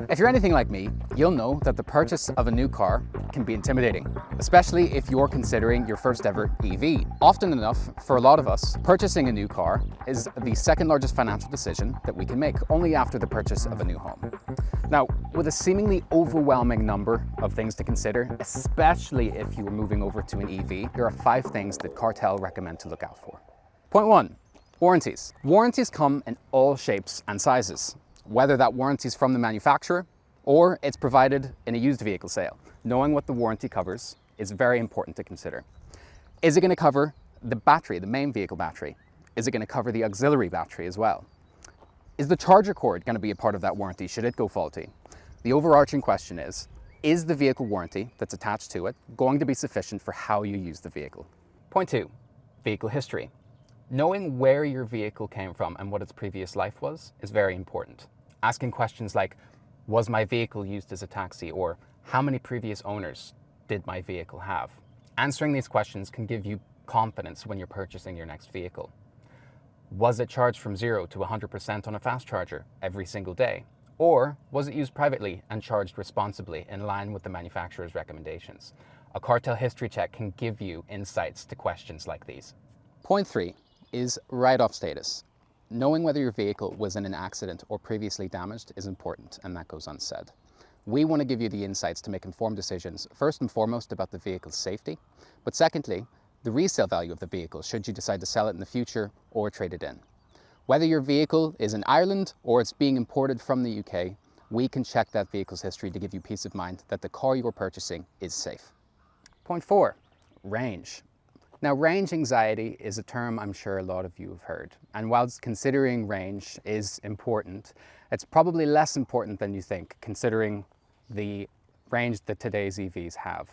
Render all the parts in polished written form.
If you're anything like me, you'll know that the purchase of a new car can be intimidating, especially if you're considering your first ever EV. Often enough, for a lot of us, purchasing a new car is the second largest financial decision that we can make, only after the purchase of a new home. Now, with a seemingly overwhelming number of things to consider, especially if you are moving over to an EV, there are 5 things that Cartell recommend to look out for. Point 1, warranties. Warranties come in all shapes and sizes, whether that warranty is from the manufacturer or it's provided in a used vehicle sale. Knowing what the warranty covers is very important to consider. Is it going to cover the battery, the main vehicle battery? Is it going to cover the auxiliary battery as well? Is the charger cord going to be a part of that warranty should it go faulty? The overarching question is the vehicle warranty that's attached to it going to be sufficient for how you use the vehicle? Point 2, vehicle history. Knowing where your vehicle came from and what its previous life was is very important. Asking questions like, was my vehicle used as a taxi, or how many previous owners did my vehicle have? Answering these questions can give you confidence when you're purchasing your next vehicle. Was it charged from 0 to 100% on a fast charger every single day? Or was it used privately and charged responsibly in line with the manufacturer's recommendations? A Cartell history check can give you insights to questions like these. Point 3 is write-off status. Knowing whether your vehicle was in an accident or previously damaged is important, and that goes unsaid. We want to give you the insights to make informed decisions, first and foremost about the vehicle's safety, but secondly, the resale value of the vehicle should you decide to sell it in the future or trade it in. Whether your vehicle is in Ireland or it's being imported from the UK, we can check that vehicle's history to give you peace of mind that the car you're purchasing is safe. Point 4, range. Now, range anxiety is a term I'm sure a lot of you have heard, and whilst considering range is important, it's probably less important than you think, considering the range that today's EVs have.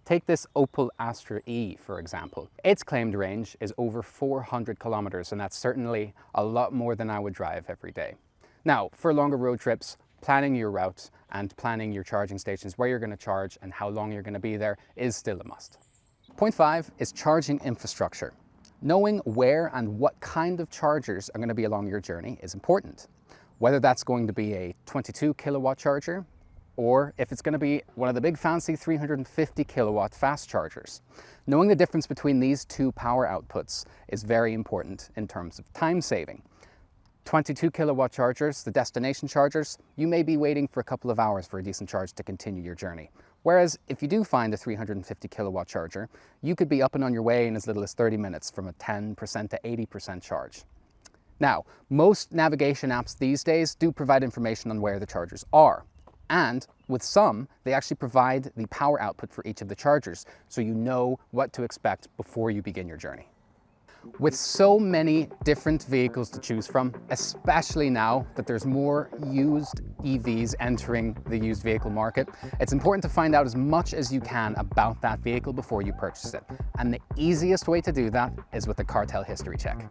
Take this Opel Astra E, for example. Its claimed range is over 400 kilometers, and that's certainly a lot more than I would drive every day. Now, for longer road trips, planning your route and planning your charging stations, where you're going to charge and how long you're going to be there is still a must. Point 5 is charging infrastructure. Knowing where and what kind of chargers are going to be along your journey is important. Whether that's going to be a 22 kilowatt charger, or if it's going to be one of the big fancy 350 kilowatt fast chargers. Knowing the difference between these 2 power outputs is very important in terms of time saving. 22 kilowatt chargers, the destination chargers, you may be waiting for a couple of hours for a decent charge to continue your journey. Whereas if you do find a 350 kilowatt charger, you could be up and on your way in as little as 30 minutes from a 10% to 80% charge. Now, most navigation apps these days do provide information on where the chargers are. And with some, they actually provide the power output for each of the chargers, so you know what to expect before you begin your journey. With so many different vehicles to choose from, especially now that there's more used EVs entering the used vehicle market, it's important to find out as much as you can about that vehicle before you purchase it. And the easiest way to do that is with the Cartell history check.